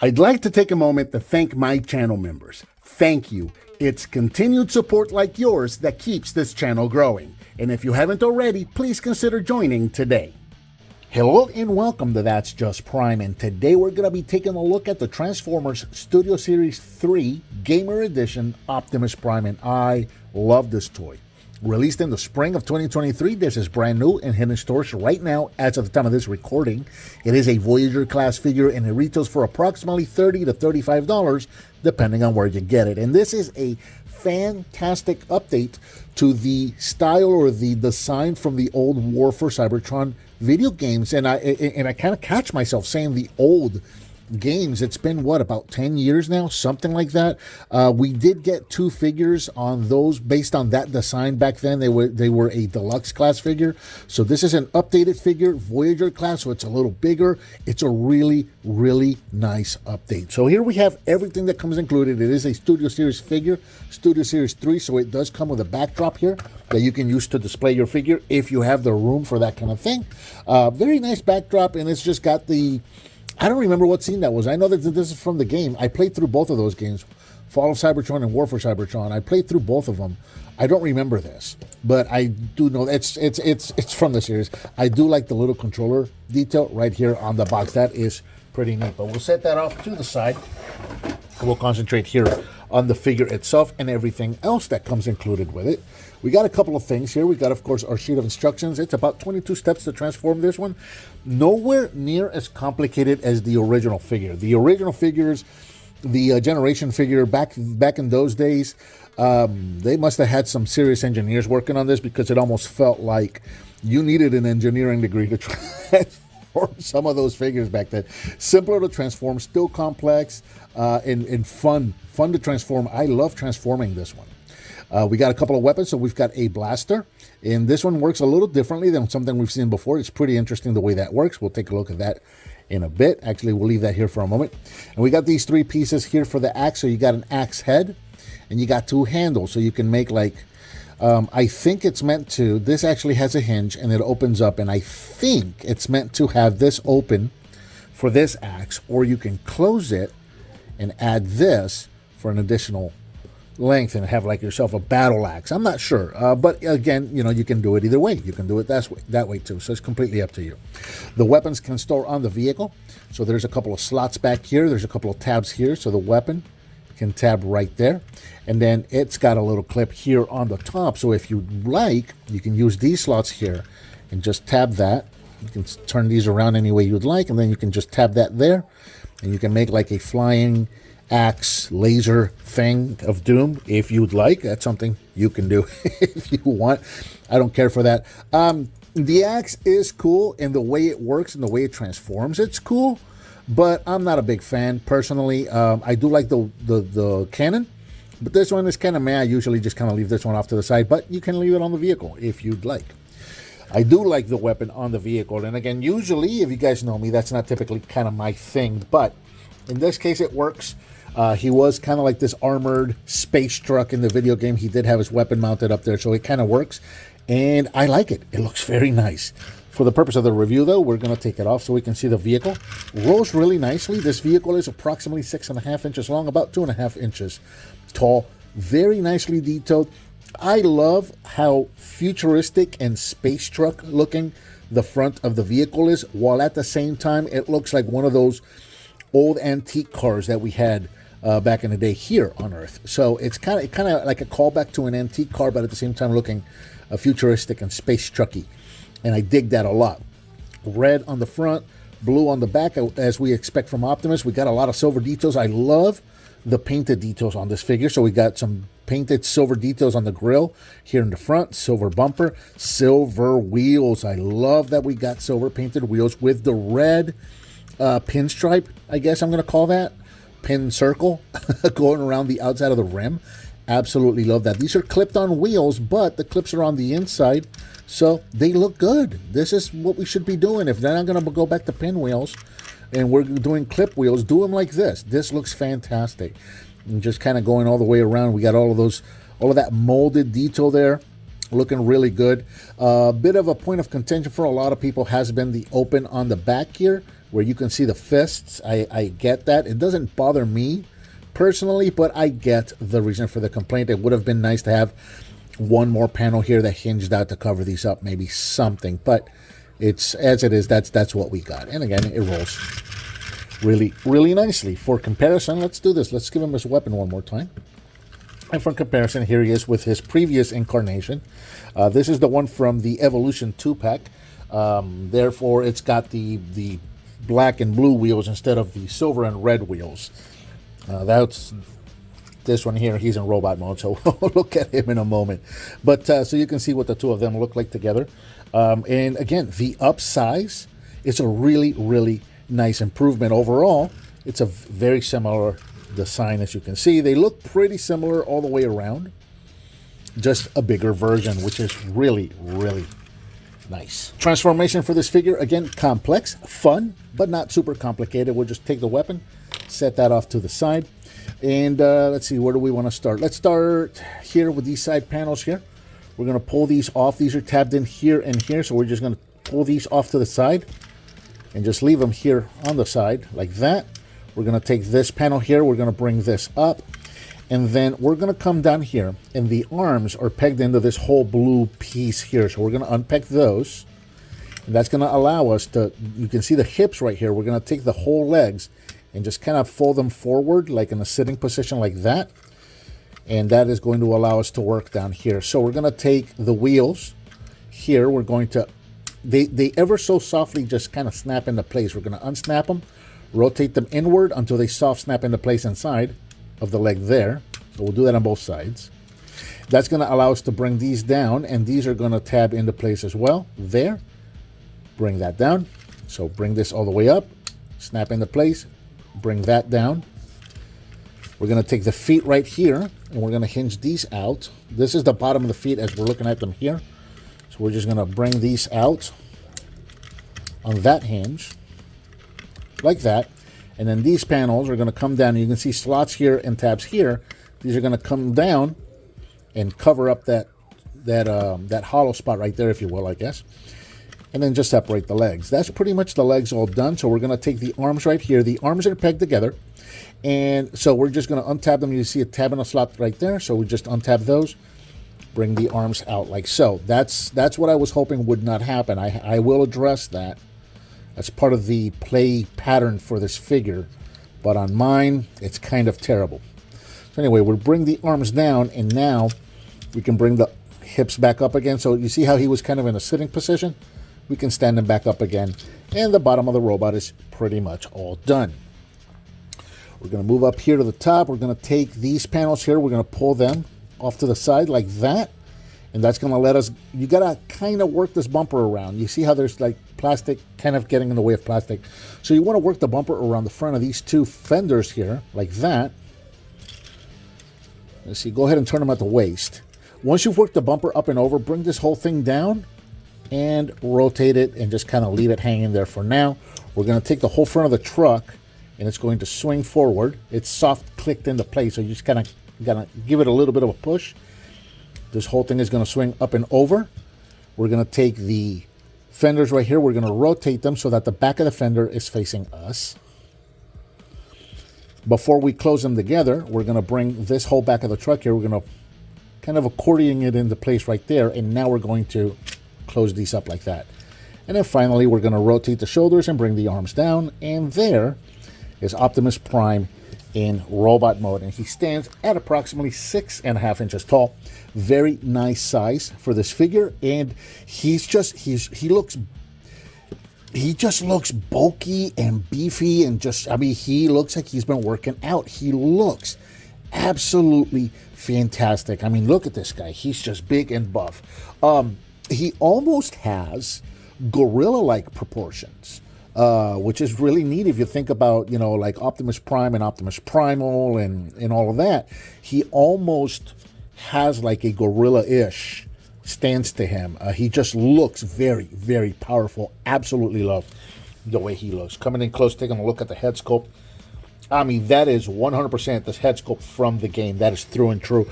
I'd like to take a moment to thank my channel members. Thank you. It's continued support like yours that keeps this channel growing. And if you haven't already, please consider joining today. Hello and welcome to That's Just Prime, and today we're going to be taking a look at the Transformers Studio Series 3 Gamer Edition Optimus Prime, and I love this toy. Released in the spring of 2023, this is brand new and hitting stores right now as of the time of this recording. It is a Voyager class figure and it retails for approximately $30 to $35 depending on where you get it. And this is a fantastic update to the style or the design from the old War for Cybertron video games. And I kind of catch myself saying the old games. It's been what, about 10 years now, something like that. We did get two figures on those based on that design back then. They were a deluxe class figure, so this is an updated figure, Voyager class, so it's a little bigger. It's a really nice update. So here we have everything that comes included. It is a Studio Series figure, Studio Series 3, so it does come with a backdrop here that you can use to display your figure if you have the room for that kind of thing. Very nice backdrop, and it's just got the, I don't remember what scene that was. I know that this is from the game. I played through both of those games, Fall of Cybertron and War for Cybertron. I played through both of them. I don't remember this, but I do know it's from the series. I do like the little controller detail right here on the box. That is pretty neat. But we'll set that off to the side. We'll concentrate here on the figure itself and everything else that comes included with it. We got a couple of things here. We got, of course, our sheet of instructions. It's about 22 steps to transform this one. Nowhere near as complicated as the original figure. The original figures, the Generation figure back in those days, they must have had some serious engineers working on this, because it almost felt like you needed an engineering degree to transform some of those figures back then. Simpler to transform, still complex, and fun to transform. I love transforming this one. We got a couple of weapons. So we've got a blaster, and this one works a little differently than something we've seen before. It's pretty interesting the way that works. We'll take a look at that in a bit. Actually, we'll leave that here for a moment. And we got these three pieces here for the axe. So you got an axe head, and you got two handles. So you can make like, I think it's meant to, this actually has a hinge and it opens up, and I think it's meant to have this open for this axe, or you can close it and add this for an additional length and have like yourself a battle axe. I'm not sure, but again, you know, you can do it either way. You can do it that way too, so it's completely up to you. The weapons can store on the vehicle, so there's a couple of slots back here. There's a couple of tabs here, so the weapon can tab right there, and then it's got a little clip here on the top, so if you like, you can use these slots here and just tab that. You can turn these around any way you'd like, and then you can just tab that there, and you can make like a flying axe laser thing of doom if you'd like. That's something you can do if you want. I don't care for that. The axe is cool, and the way it works and the way it transforms, it's cool, but I'm not a big fan personally. I do like the cannon, but this one is kind of meh. I usually just kind of leave this one off to the side, but you can leave it on the vehicle if you'd like. I do like the weapon on the vehicle, and again, usually, if you guys know me, that's not typically kind of my thing, but in this case it works. He was kind of like this armored space truck in the video game. He did have his weapon mounted up there, so it kind of works, and I like it. It looks very nice. For the purpose of the review, though, we're going to take it off so we can see the vehicle. Rolls really nicely. This vehicle is approximately 6.5 inches long, about 2.5 inches tall. Very nicely detailed. I love how futuristic and space truck looking the front of the vehicle is, while at the same time it looks like one of those old antique cars that we had back in the day here on Earth. So it's kind of like a callback to an antique car, but at the same time looking futuristic and space trucky. And I dig that a lot. Red on the front, blue on the back, as we expect from Optimus. We got a lot of silver details. I love the painted details on this figure. So we got some painted silver details on the grill here in the front, silver bumper, silver wheels. I love that we got silver painted wheels with the red pinstripe, I guess I'm going to call that, pin circle going around the outside of the rim. Absolutely love that. These are clipped on wheels, but the clips are on the inside, so they look good. This is what we should be doing. If they're not going to go back to pin wheels and we're doing clip wheels, do them like this. This looks fantastic. And just kind of going all the way around. We got all of that molded detail there Looking really good. A bit of a point of contention for a lot of people has been the open on the back here, where you can see the fists. I get that. It doesn't bother me personally, but I get the reason for the complaint. It would have been nice to have one more panel here that hinged out to cover these up, maybe something, but it's as it is. That's what we got. And again, it rolls really nicely. For comparison, let's do this. Let's give him his weapon one more time. And for comparison, here he is with his previous incarnation. This is the one from the Evolution 2-pack. Therefore, it's got the black and blue wheels instead of the silver and red wheels. That's this one here. He's in robot mode, so we'll look at him in a moment. But so you can see what the two of them look like together. And again, the upsize is a really nice improvement overall. It's a very similar design, as you can see. They look pretty similar all the way around, just a bigger version, which is really nice. Transformation for this figure, again, complex, fun, but not super complicated. We'll just take the weapon, set that off to the side, and let's see, where do we want to start? Let's start here with these side panels here. We're going to pull these off. These are tabbed in here and here, so we're just going to pull these off to the side and just leave them here on the side like that. We're going to take this panel here, we're going to bring this up, and then we're going to come down here, and the arms are pegged into this whole blue piece here. So we're going to unpeg those, and that's going to allow us to, you can see the hips right here. We're going to take the whole legs and just kind of fold them forward, like in a sitting position like that. And that is going to allow us to work down here. So we're going to take the wheels here. We're going to, they ever so softly just kind of snap into place. We're going to unsnap them, rotate them inward until they soft snap into place inside of the leg there. So we'll do that on both sides. That's going to allow us to bring these down, and these are going to tab into place as well. There, bring that down. So bring this all the way up, snap into place, bring that down. We're going to take the feet right here, and we're going to hinge these out. This is the bottom of the feet as we're looking at them here. So we're just going to bring these out on that hinge, like that. And then these panels are going to come down. You can see slots here and tabs here. These are going to come down and cover up that hollow spot right there, if you will, I guess. And then just separate the legs. That's pretty much the legs all done. So we're going to take the arms right here. The arms are pegged together. And so we're just going to untab them. You see a tab in a slot right there. So we just untab those, bring the arms out like so. That's what I was hoping would not happen. I will address that. That's part of the play pattern for this figure, but on mine, it's kind of terrible. So anyway, we'll bring the arms down, and now we can bring the hips back up again. So you see how he was kind of in a sitting position? We can stand him back up again, and the bottom of the robot is pretty much all done. We're going to move up here to the top. We're going to take these panels here. We're going to pull them off to the side like that. And that's going to let us, you got to kind of work this bumper around. You see how there's like plastic kind of getting in the way of plastic. So you want to work the bumper around the front of these two fenders here, like that. Let's see, go ahead and turn them at the waist. Once you've worked the bumper up and over, bring this whole thing down and rotate it and just kind of leave it hanging there for now. We're going to take the whole front of the truck and it's going to swing forward. It's soft clicked into place, so you just kind of got to give it a little bit of a push. This whole thing is going to swing up and over. We're going to take the fenders right here. We're going to rotate them so that the back of the fender is facing us. Before we close them together, we're going to bring this whole back of the truck here. We're going to kind of accordion it into place right there. And now we're going to close these up like that. And then finally, we're going to rotate the shoulders and bring the arms down. And there is Optimus Prime in robot mode, and he stands at approximately 6.5 inches tall. Very nice size for this figure, and he just looks bulky and beefy, and just, I mean, he looks like he's been working out. He looks absolutely fantastic. I mean, look at this guy. He's just big and buff. He almost has gorilla-like proportions. Which is really neat if you think about, you know, like Optimus Prime and Optimus Primal and all of that. He almost has like a gorilla-ish stance to him. He just looks very, very powerful. Absolutely love the way he looks. Coming in close, taking a look at the head sculpt. I mean, that is 100% the head sculpt from the game. That is through and true.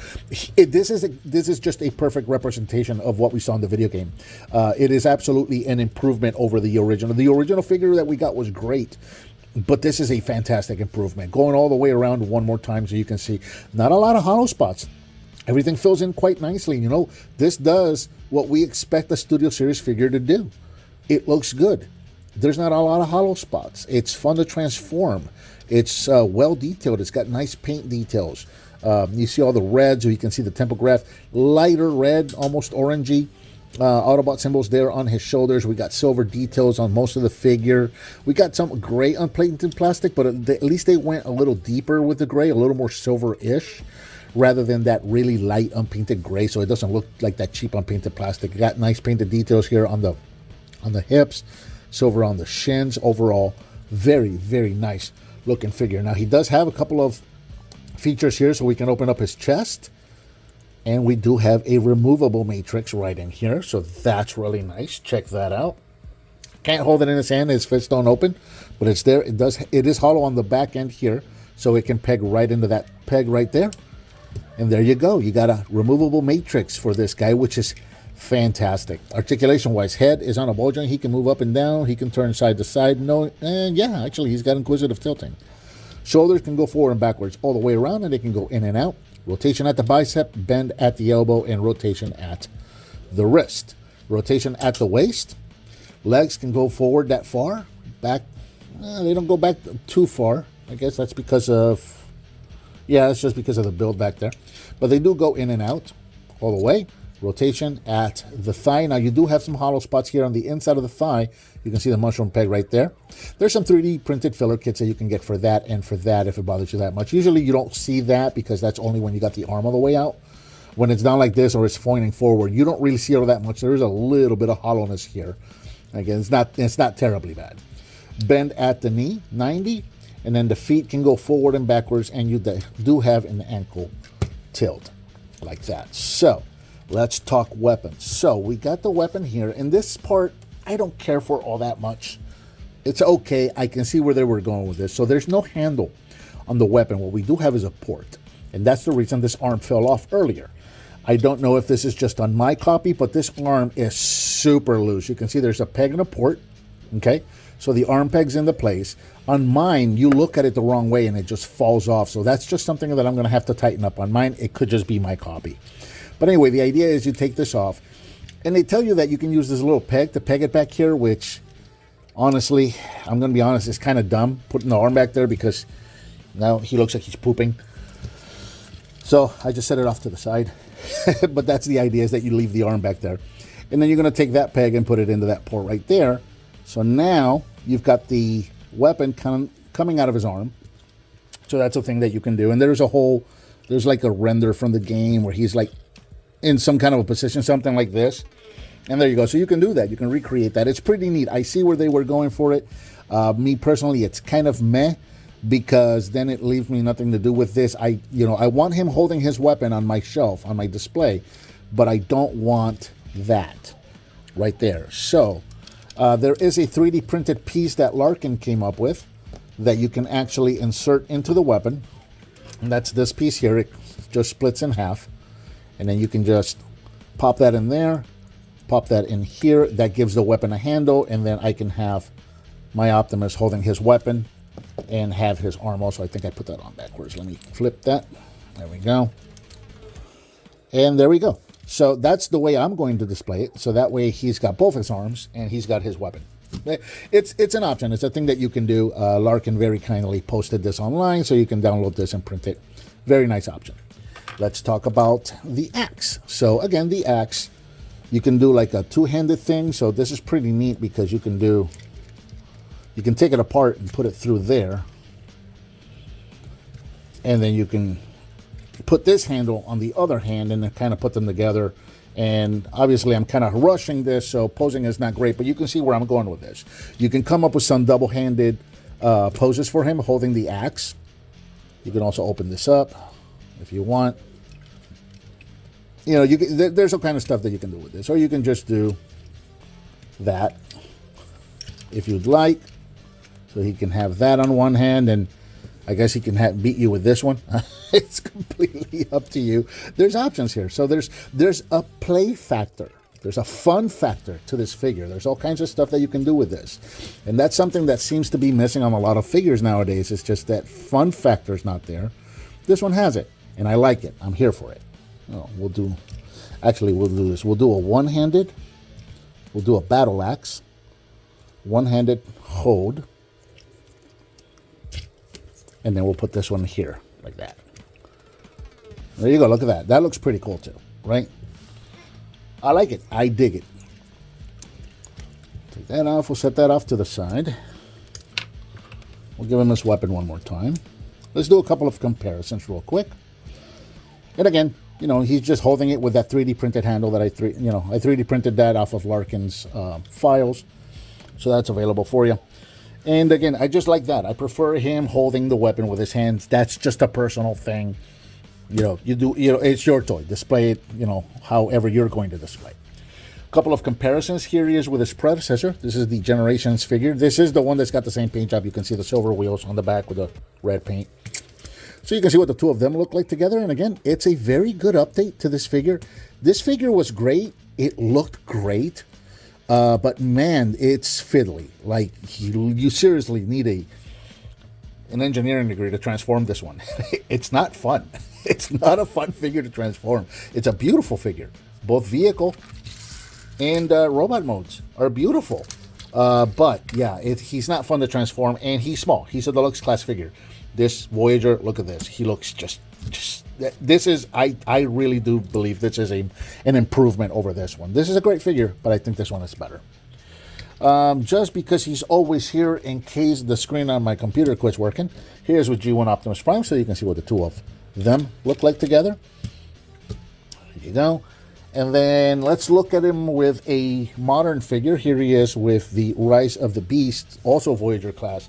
This is just a perfect representation of what we saw in the video game. It is absolutely an improvement over the original. The original figure that we got was great, but this is a fantastic improvement. Going all the way around one more time so you can see not a lot of hollow spots. Everything fills in quite nicely. You know, this does what we expect a Studio Series figure to do. It looks good. There's not a lot of hollow spots. It's fun to transform. It's well detailed. It's got nice paint details. You see all the reds, or you can see the tempograph, lighter red, almost orangey. Autobot symbols there on his shoulders. We got silver details on most of the figure. We got some gray unpainted plastic, but at least they went a little deeper with the gray, a little more silver-ish, rather than that really light unpainted gray, so it doesn't look like that cheap unpainted plastic. Got nice painted details here on the hips, silver on the shins. Overall, very, very nice looking figure. Now, he does have a couple of features here, so we can open up his chest, and we do have a removable matrix right in here, so that's really nice. Check that out. Can't hold it in his hand, his fist don't open, but it's there. It is hollow on the back end here, so it can peg right into that peg right there. And there you go. You got a removable matrix for this guy, which is fantastic. Articulation-wise, head is on a ball joint. He can move up and down. He can turn side to side. No, and yeah, actually, he's got inquisitive tilting. Shoulders can go forward and backwards all the way around, and they can go in and out. Rotation at the bicep, bend at the elbow, and rotation at the wrist. Rotation at the waist. Legs can go forward that far. Back, they don't go back too far. I guess that's because of... Yeah, it's just because of the build back there. But they do go in and out all the way. Rotation at the thigh. Now, you do have some hollow spots here on the inside of the thigh. You can see the mushroom peg right there. There's some 3D printed filler kits that you can get for that and for that if it bothers you that much. Usually, you don't see that because that's only when you got the arm all the way out. When it's down like this or it's pointing forward, you don't really see it that much. There is a little bit of hollowness here. Again, it's not terribly bad. Bend at the knee, 90. And then the feet can go forward and backwards, and you do have an ankle tilt like that. So let's talk weapons. So we got the weapon here. In this part, I don't care for all that much. It's okay. I can see where they were going with this. So there's no handle on the weapon. What we do have is a port, and that's the reason this arm fell off earlier. I don't know if this is just on my copy, but this arm is super loose. You can see there's a peg and a port, okay? So the arm peg's into place. On mine, you look at it the wrong way and it just falls off. So that's just something that I'm going to have to tighten up. On mine, it could just be my copy. But anyway, the idea is you take this off. And they tell you that you can use this little peg to peg it back here, which, honestly, I'm going to be honest, it's kind of dumb putting the arm back there because now he looks like he's pooping. So I just set it off to the side. But that's the idea, is that you leave the arm back there. And then you're going to take that peg and put it into that port right there. So now you've got the weapon coming out of his arm. So that's a thing that you can do. And there's like a render from the game where he's like in some kind of a position, something like this. And there you go. So you can do that. You can recreate that. It's pretty neat. I see where they were going for it. Me personally, it's kind of meh, because then it leaves me nothing to do with this. I want him holding his weapon on my shelf, on my display, but I don't want that right there. So there is a 3D printed piece that Larkin came up with that you can actually insert into the weapon. And that's this piece here. It just splits in half. And then you can just pop that in there, pop that in here. That gives the weapon a handle. And then I can have my Optimus holding his weapon and have his arm also. I think I put that on backwards. Let me flip that. There we go. And there we go. So that's the way I'm going to display it. So that way he's got both his arms and he's got his weapon. It's an option. It's a thing that you can do. Larkin very kindly posted this online, so you can download this and print it. Very nice option. Let's talk about the axe. So again, the axe, you can do like a two-handed thing. So this is pretty neat because you can take it apart and put it through there. And then you can put this handle on the other hand and then kind of put them together. And obviously I'm kind of rushing this, so posing is not great, but you can see where I'm going with this. You can come up with some double-handed poses for him holding the axe. You can also open this up if you want. You know, there's all kind of stuff that you can do with this. Or you can just do that if you'd like. So he can have that on one hand, and I guess he can beat you with this one. It's completely up to you. There's options here. So there's a play factor. There's a fun factor to this figure. There's all kinds of stuff that you can do with this. And that's something that seems to be missing on a lot of figures nowadays. It's just that fun factor is not there. This one has it, and I like it. I'm here for it. Oh, we'll do this. We'll do a one-handed. We'll do a battle axe. One-handed hold. And then we'll put this one here, like that. There you go. Look at that. That looks pretty cool, too, right? I like it. I dig it. Take that off. We'll set that off to the side. We'll give him this weapon one more time. Let's do a couple of comparisons real quick. And again, you know, he's just holding it with that 3D printed handle that I 3D printed that off of Larkin's files. So that's available for you. And again, I just like that. I prefer him holding the weapon with his hands. That's just a personal thing. You know, it's your toy. Display it, you know, however you're going to display. A couple of comparisons. Here he is with his predecessor. This is the Generations figure. This is the one that's got the same paint job. You can see the silver wheels on the back with the red paint. So you can see what the two of them look like together. And again, it's a very good update to this figure. This figure was great. It looked great. But man, it's fiddly. Like, you seriously need an engineering degree to transform this one. It's not fun. It's not a fun figure to transform. It's a beautiful figure. Both vehicle and robot modes are beautiful. But yeah, he's not fun to transform, and he's small. He's a deluxe class figure. This Voyager, look at this. He looks just this is, I really do believe this is an improvement over this one. This is a great figure, but I think this one is better. Just because he's always here in case the screen on my computer quits working. Here's with G1 Optimus Prime, so you can see what the two of them look like together. There you go. And then let's look at him with a modern figure. Here he is with the Rise of the Beast, also Voyager class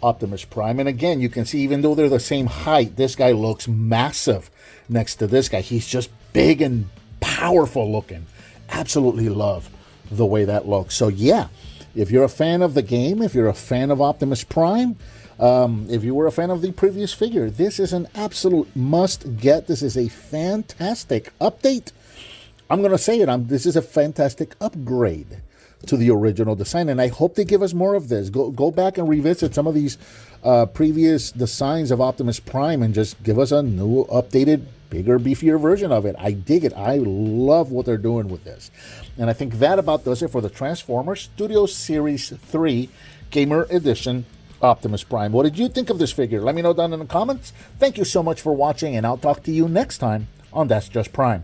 Optimus Prime. And again, you can see, even though they're the same height, this guy looks massive next to this guy. He's just big and powerful looking. Absolutely love the way that looks. So yeah, if you're a fan of the game, if you're a fan of Optimus Prime, if you were a fan of the previous figure, this is an absolute must get. This is a fantastic update. I'm going to say it. This is a fantastic upgrade to the original design, and I hope they give us more of this. Go back and revisit some of these previous designs of Optimus Prime and just give us a new, updated, bigger, beefier version of it. I dig it. I love what they're doing with this. And I think that about does it for the Transformers Studios Series 3 Gamer Edition Optimus Prime. What did you think of this figure? Let me know down in the comments. Thank you so much for watching, and I'll talk to you next time on That's Just Prime.